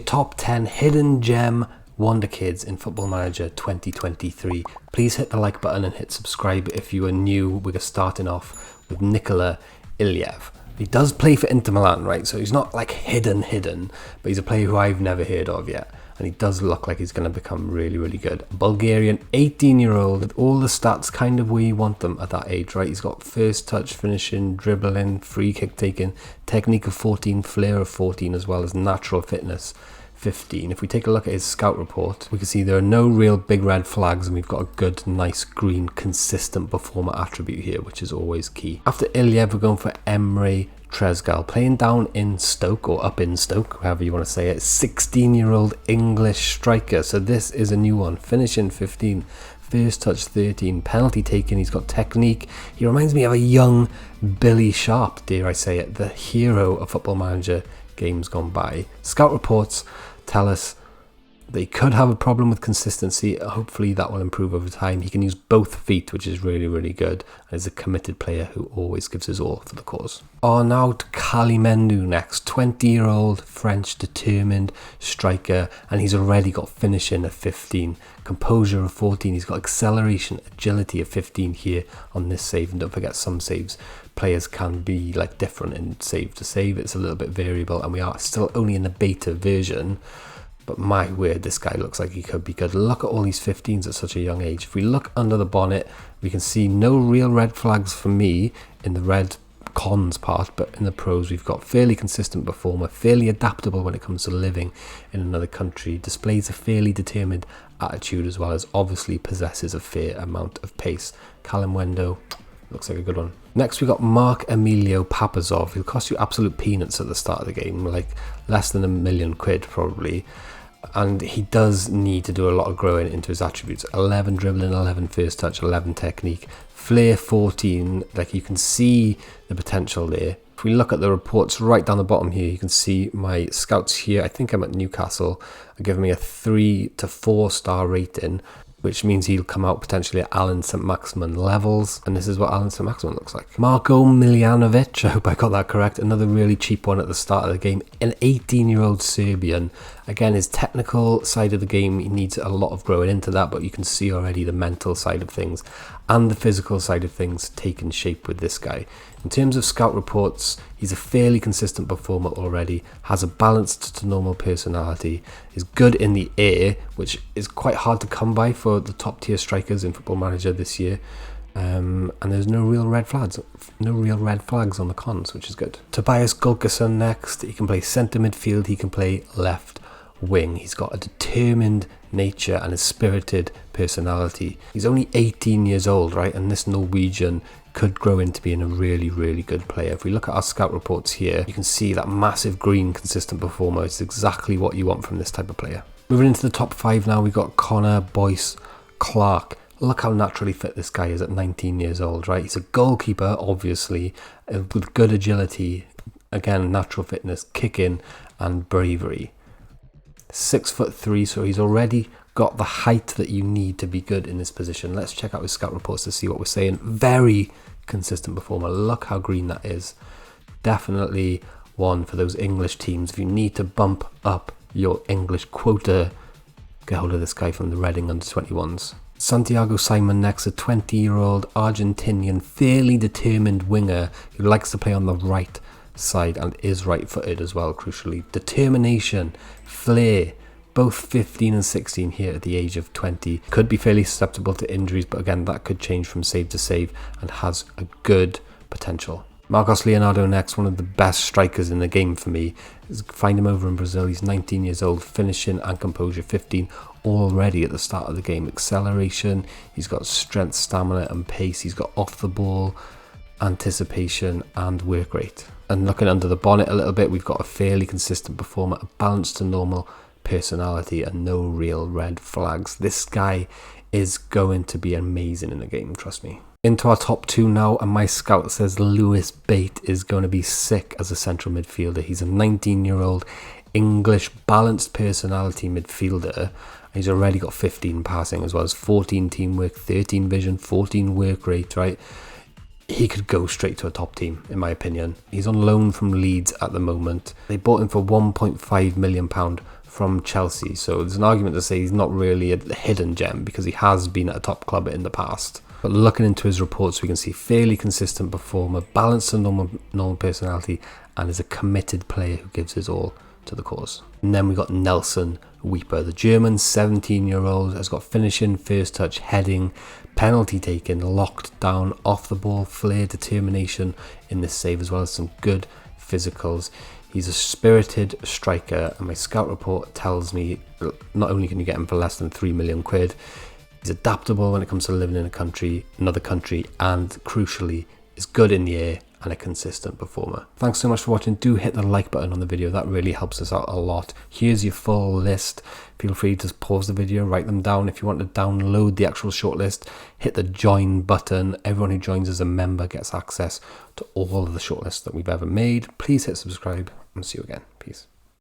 Top 10 Hidden Gem Wonder Kids in Football Manager 2023. Please hit the like button and hit subscribe if you are new. We're starting off with Nicola Ilyev. He does play for Inter Milan, right? So he's not like hidden, but he's a player who I've never heard of yet. And he does look like he's going to become really, really good. Bulgarian 18-year-old with all the stats kind of where you want them at that age, right? He's got first touch, finishing, dribbling, free kick taking, technique of 14, flair of 14, as well as natural fitness 15. If we take a look at his scout report, we can see there are no real big red flags, and we've got a good, nice, green, consistent performer attribute here, which is always key. After Ilyev, we're going for Emery Trezeguet, playing down in Stoke, or up in Stoke, however you want to say it. 16-year-old English striker. So this is a new one. Finishing 15, first touch 13, penalty taken. He's got technique. He reminds me of a young Billy Sharp, dare I say it, the hero of Football Manager games gone by. Scout reports tell us they could have a problem with consistency. Hopefully that will improve over time. He can use both feet, which is really, really good, and is a committed player who always gives his all for the cause. Now to Calum Wendo next. 20-year-old French determined striker, and he's already got finishing of 15, composure of 14. He's got acceleration, agility of 15 here on this save. And don't forget, some saves players can be like different in save to save. It's a little bit variable, and we are still only in the beta version. But my word, this guy looks like he could be good. Look at all these 15s at such a young age. If we look under the bonnet, we can see no real red flags for me in the red cons part, but in the pros we've got fairly consistent performer, fairly adaptable when it comes to living in another country, displays a fairly determined attitude, as well as obviously possesses a fair amount of pace. Calum Wendo looks like a good one. Next we got Emilio Papazov. He'll cost you absolute peanuts at the start of the game, like less than £1 million probably. And he does need to do a lot of growing into his attributes. 11 dribbling, 11 first touch, 11 technique, flair 14. Like, you can see the potential there. If we look at the reports right down the bottom here, you can see my scouts here. I think I'm at Newcastle, are giving me a 3 to 4 star rating, which means he'll come out potentially at Alan St. Maximin levels. And this is what Alan St. Maximin looks like. Marko Milianovich, I hope I got that correct. Another really cheap one at the start of the game. An 18-year-old Serbian. Again, his technical side of the game, he needs a lot of growing into that, but you can see already the mental side of things and the physical side of things taking shape with this guy. In terms of scout reports, he's a fairly consistent performer already, has a balanced to normal personality, is good in the air, which is quite hard to come by for the top tier strikers in Football Manager this year. And there's no real red flags on the cons, which is good. Tobias Gulkeson next. He can play centre midfield, he can play left wing. He's got a determined nature and a spirited personality. He's only 18 years old, right? And this Norwegian could grow into being a really, really good player. If we look at our scout reports here, you can see that massive green consistent performer. It's exactly what you want from this type of player. Moving into the top 5 now, we've got Connor Boyce Clark. Look how naturally fit this guy is at 19 years old, right? He's a goalkeeper, obviously, with good agility, again, natural fitness, kicking and bravery. 6'3", so he's already got the height that you need to be good in this position. Let's check out his scout reports to see what we're saying. Very consistent performer. Look how green that is. Definitely one for those English teams. If you need to bump up your English quota, get hold of this guy from the Reading under-21s. Santiago Simon next, a 20-year-old Argentinian, fairly determined winger who likes to play on the right side and is right-footed as well, crucially. Determination, flair, both 15 and 16 here at the age of 20. Could be fairly susceptible to injuries, but again, that could change from save to save and has a good potential. Marcos Leonardo next, one of the best strikers in the game for me. Find him over in Brazil. He's 19 years old, finishing and composure 15 already at the start of the game. Acceleration, he's got strength, stamina and pace. He's got off the ball, anticipation and work rate. And looking under the bonnet a little bit, we've got a fairly consistent performer, a balanced to normal personality and no real red flags. This guy is going to be amazing in the game, trust me. Into our top 2 now, and my scout says Lewis Bate is going to be sick as a central midfielder. He's a 19-year-old English balanced personality midfielder. He's already got 15 passing as well as 14 teamwork, 13 vision, 14 work rate, right? He could go straight to a top team, in my opinion. He's on loan from Leeds at the moment. They bought him for £1.5 million from Chelsea. So there's an argument to say he's not really a hidden gem because he has been at a top club in the past. But looking into his reports, we can see fairly consistent performer, balanced and normal personality, and is a committed player who gives his all to the cause. And then we got Nelson Weeper, the German 17-year-old, has got finishing, first touch, heading, penalty taking, locked down, off the ball, flair, determination in this save, as well as some good physicals. He's a spirited striker, and my scout report tells me not only can you get him for less than 3 million quid, he's adaptable when it comes to living in another country, and crucially, is good in the air and a consistent performer. Thanks so much for watching. Do hit the like button on the video, that really helps us out a lot. Here's your full list. Feel free to pause the video, write them down. If you want to download the actual shortlist, hit the join button. Everyone who joins as a member gets access to all of the shortlists that we've ever made. Please hit subscribe and see you again. Peace.